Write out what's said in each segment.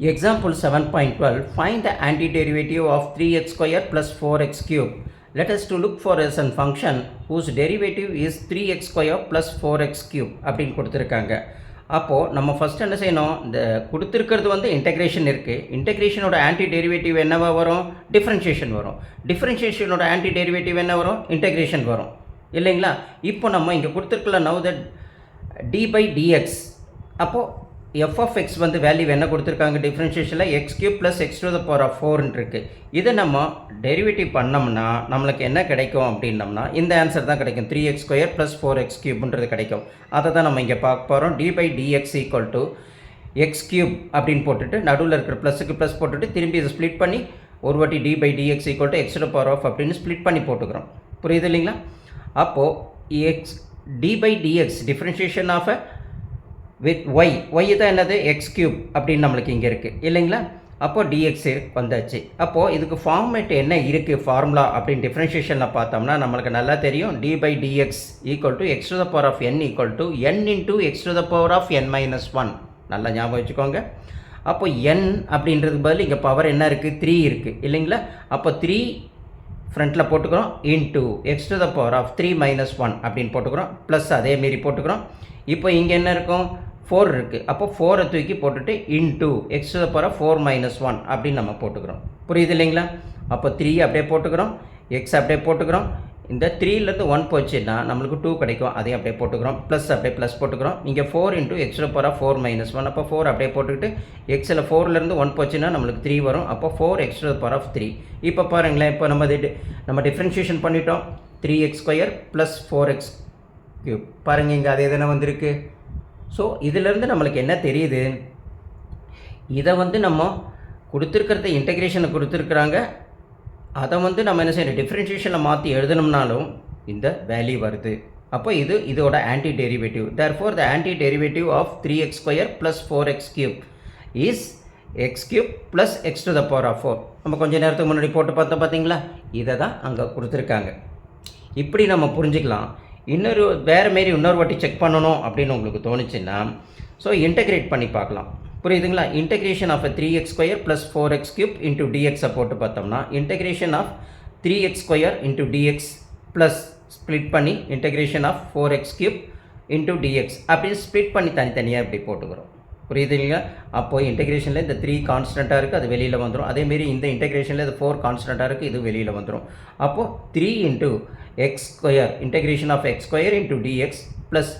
Example 7.12, find the antiderivative of 3x square plus 4x cube. Let us to look for as a function whose derivative is 3x square plus 4x cube அப்படின்னு கொடுத்துருக்காங்க. அப்போது நம்ம first என்ன செய்யணும், இந்த கொடுத்துருக்கிறது வந்து இன்டெக்ரேஷன் இருக்குது. இன்டெக்ரேஷனோட ஆன்டி டெரிவேட்டிவ் என்னவா வரும், டிஃப்ரென்ஷியேஷன் வரும். டிஃப்ரென்ஷியேஷனோட ஆன்டி டெரிவேட்டிவ் என்ன வரும், இன்டெக்ரேஷன் வரும் இல்லைங்களா. இப்போ நம்ம இங்கே கொடுத்துருக்கல now that D by DX. அப்போது எஃப் ஆஃப் எக்ஸ் வந்து வேல்யூ என்ன கொடுத்துருக்காங்க, டிஃப்ரென்ஷியேஷனில் X cube plus X to the power of 4 இருக்குது. இதை நம்ம டெரிவேட்டிவ் பண்ணோம்னா நம்மளுக்கு என்ன கிடைக்கும் அப்படின்னம்னா இந்த ஆன்சர் தான் கிடைக்கும், 3x ஸ்கொயர் ப்ளஸ் 4x கியூப்ன்றது கிடைக்கும். அதை தான் நம்ம இங்கே பார்க்க போகிறோம். D by dx equal to x cube அப்படின்னு போட்டுட்டு நடுவில் இருக்கிற ப்ளஸுக்கு ப்ளஸ் போட்டுட்டு திரும்பி இதை ஸ்ப்ளிட் பண்ணி ஒரு வாட்டி d by dx equal to x to the power of அப்படின்னு ஸ்ப்ளிட் பண்ணி போட்டுக்கிறோம். புரியுது இல்லைங்களா. அப்போது x d by dx differentiation of with y தான் என்னது, எக்ஸ் கியூப் அப்படின்னு நம்மளுக்கு இங்கே இருக்குது இல்லைங்களா. அப்போது டிஎக்ஸ் வந்தாச்சு. அப்போது இதுக்கு ஃபார்மேட் என்ன இருக்குது ஃபார்முலா அப்படின்னு டிஃப்ரென்ஷியேஷனில் பார்த்தோம்னா நம்மளுக்கு நல்லா தெரியும். D by dx equal to x to the power of n equal to n into x to the power of n minus 1. நல்லா ஞாபகம் வச்சுக்கோங்க. அப்போ என் அப்படின்றதுக்கு பதில் இங்கே பவர் என்ன இருக்குது, 3 இருக்குது இல்லைங்களா. அப்போ 3 ஃப்ரண்ட்டில் போட்டுக்கிறோம் into x to the power of 3 minus 1 அப்படின்னு போட்டுக்கிறோம். ப்ளஸ் அதேமாரி போட்டுக்கிறோம். இப்போ இங்கே என்ன இருக்கும், 4 இருக்குது. அப்போ 4 தூக்கி போட்டுட்டு into x to the power 4 minus 1 அப்படின்னு நம்ம போட்டுக்கிறோம். புரியுது இல்லைங்களா. அப்போ 3 அப்படியே போட்டுக்கிறோம், எக்ஸ் அப்படியே போட்டுக்கிறோம். இந்த 3லேருந்து 1 போச்சுன்னா நம்மளுக்கு 2 கிடைக்கும், அதையும் அப்படியே போட்டுக்கிறோம். ப்ளஸ் அப்படியே ப்ளஸ் போட்டுக்கிறோம். இங்கே 4 into x to the power 4 minus 1. அப்போ 4 அப்படியே போட்டுக்கிட்டு எக்ஸில் 4லேருந்து 1 போச்சுன்னா நம்மளுக்கு 3 வரும். அப்போ 4 எக்ஸ் டு த பவர் 3. இப்போ பாருங்களேன், இப்போ நம்ம டிஃப்ரென்ஷியேஷன் பண்ணிட்டோம். 3x square plus 4x cube. பாருங்கள் இங்கே அதே தானே வந்திருக்கு. ஸோ இதிலேருந்து நம்மளுக்கு என்ன தெரியுது, இதை வந்து நம்ம கொடுத்துருக்கிறத இன்டெக்ரேஷனை கொடுத்துருக்குறாங்க. அதை வந்து நம்ம என்ன செய்யணும், டிஃப்ரென்ஷியேஷனை மாற்றி எழுதணும்னாலும் இந்த வேல்யூ வருது. அப்போ இதோட anti derivative. Therefore the anti derivative of 3x square plus 4x cube is x cube plus X to the power of 4. நம்ம கொஞ்சம் நேரத்துக்கு முன்னாடி போட்டு பார்த்தோம் பார்த்தீங்களா, இதை தான் அங்கே கொடுத்துருக்காங்க. இப்படி நம்ம புரிஞ்சுக்கலாம். இன்னொரு வாட்டி செக் பண்ணணும் அப்படின்னு உங்களுக்கு தோணுச்சுன்னா ஸோ இன்டெகிரேட் பண்ணி பார்க்கலாம். புரியுதுங்களா. Integration of 3x square plus 4x cube into டிஎக்ஸை போட்டு பார்த்தோம்னா integration of 3x square into dx plus split பண்ணி integration of 4x cube into DX அப்படின்னு ஸ்ப்ளிட் பண்ணி தனித்தனியாக இப்படி போட்டுக்கிறோம். புரியுது இல்லைங்களா. அப்போது இன்டெகிரேஷனில் இந்த 3 கான்ஸ்டண்ட்டாக இருக்குது, அது வெளியில் வந்துடும். அதேமாரி இந்த இன்டெகிரேஷனில் இது 4 கான்ஸ்டண்ட்டாக இருக்குது, இது வெளியில் வந்துடும். அப்போது 3 into x square integration of x square into dx plus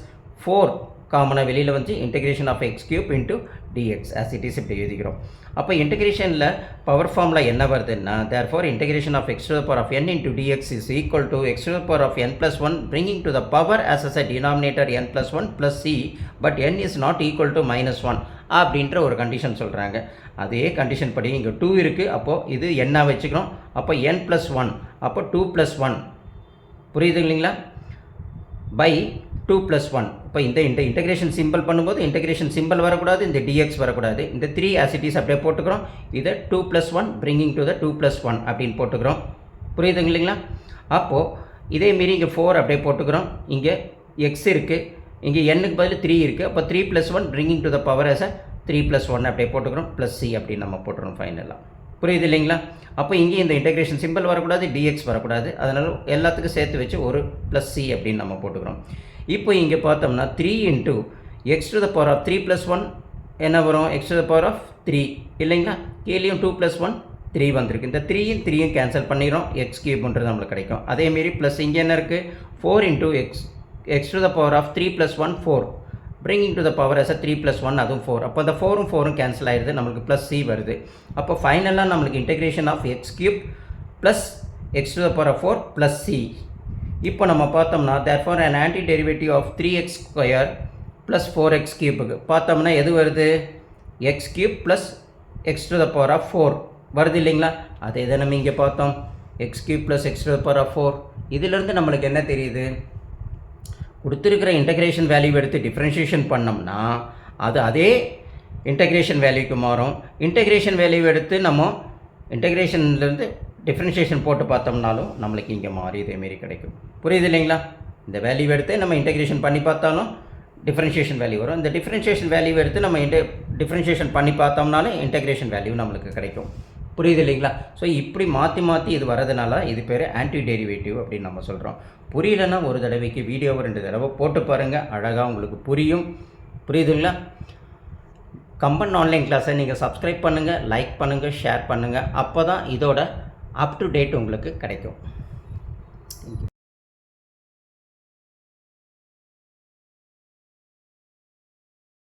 4 காமனாக வெளியில் வந்து integration of x cube into dx as it is இப்படி எழுதிக்கிறோம். அப்போ இன்டெகிரேஷனில் பவர் ஃபார்மில் என்ன வருதுன்னா therefore integration of x to the power of n into dx is equal to x to the power of n plus 1 bringing to the power as a denominator n plus 1 plus c but n is not equal to minus 1 அப்படின்ற ஒரு condition சொல்கிறாங்க. அதே condition படி இங்கே 2 இருக்குது. அப்போது இது n வச்சுக்கிறோம். அப்போ n plus 1 அப்போ 2 plus 1. புரியுது இல்லைங்களா. By 2 plus 1. இப்போ இந்த இன்டெகிரேஷன் சிம்பிள் பண்ணும்போது இன்டெகிரேஷன் சிம்பிள் வரக்கூடாது, இந்த dx வரக்கூடாது. இந்த 3 as it is அப்படியே போட்டுக்கிறோம். இதை 2 plus 1 bringing to the 2 plus 1 அப்படின்னு போட்டுக்கிறோம். புரியுதுங்க இல்லைங்களா. அப்போது இதேமாரி இங்கே 4 அப்படியே போட்டுக்கிறோம். இங்கே x இருக்குது, இங்கே n-க்கு பதில் 3 இருக்குது. அப்போ 3 plus 1 bringing to the power as a 3 plus 1 அப்படியே போட்டுக்கிறோம். ப்ளஸ் c அப்படின்னு நம்ம போட்டுக்கிறோம் ஃபைனலாக. புரியுது இல்லைங்களா. அப்போ இங்கே இந்த இன்டெகிரேஷன் சிம்பிள் வரக்கூடாது, dx வரக்கூடாது. அதனால் எல்லாத்துக்கும் சேர்த்து வச்சு ஒரு ப்ளஸ் c அப்படின்னு நம்ம போட்டுக்கிறோம். இப்போ இங்கே பார்த்தோம்னா 3 into x to the power of 3 plus 1 என்ன வரும், x to the power of 3 இல்லைங்களா. கீழேயும் 2 ப்ளஸ் 1 3 வந்திருக்கு. இந்த 3யும் கேன்சல் பண்ணிடுறோம், எக்ஸ் கியூப்ன்றது நம்மளுக்கு கிடைக்கும். அதேமாரி ப்ளஸ் இங்கே என்ன இருக்குது, 4 into x to the power of 3 plus 1 4 bringing to the power as a 3 plus 1 அதுவும் 4. அப்போ அந்த 4ம் கேன்சல் ஆகிடுது, நம்மளுக்கு ப்ளஸ் c வருது. அப்போ ஃபைனலாக நம்மளுக்கு integration of x cube plus X to the power of 4 plus c. இப்போ நம்ம பார்த்தோம்னா therefore an anti derivative of 3x square plus 4x கியூப்புக்கு பார்த்தோம்னா எது வருது, x cube plus X to the power of 4 வருது இல்லைங்களா. அதே தான் நம்ம இங்கே பார்த்தோம், x cube plus X to the power of 4. இதிலேருந்து நம்மளுக்கு என்ன தெரியுது, கொடுத்துருக்கிற இன்டெகிரேஷன் வேல்யூ எடுத்து டிஃப்ரென்ஷியேஷன் பண்ணோம்னா அது அதே இன்டெகிரேஷன் வேல்யூக்கு மாறும். இன்டெகிரேஷன் வேல்யூ எடுத்து நம்ம இன்டெகிரேஷன்லேருந்து டிஃப்ரென்ஷியேஷன் போட்டு பார்த்தோம்னாலும் நம்மளுக்கு இங்கே மாறி இதேமாரி கிடைக்கும். புரியுது இல்லைங்களா. இந்த வேல்யூ எடுத்து நம்ம இன்டெகிரேஷன் பண்ணி பார்த்தாலும் டிஃப்ரென்ஷியேஷன் வேல்யூ வரும். இந்த டிஃப்ரென்ஷியேஷன் வேல்யூ எடுத்து நம்ம டிஃப்ரென்ஷியேஷன் பண்ணி பார்த்தோம்னாலே இன்டெகிரேஷன் வேல்யூ நம்மளுக்கு கிடைக்கும். புரியுது இல்லைங்களா? ஸோ இப்படி மாற்றி மாற்றி இது வரதுனால இது பேர் ஆன்டி டெரிவேட்டிவ் அப்படின்னு நம்ம சொல்கிறோம். புரியலன்னா ஒரு தடவைக்கு வீடியோவை 2 தடவை போட்டு பாருங்கள், அழகாக உங்களுக்கு புரியும். புரியுதுங்களா? கம்பன் ஆன்லைன் கிளாஸை நீங்கள் சப்ஸ்கிரைப் பண்ணுங்கள், லைக் பண்ணுங்கள், ஷேர் பண்ணுங்கள். அப்போ தான் இதோட அப் டு டேட் உங்களுக்கு கிடைக்கும்.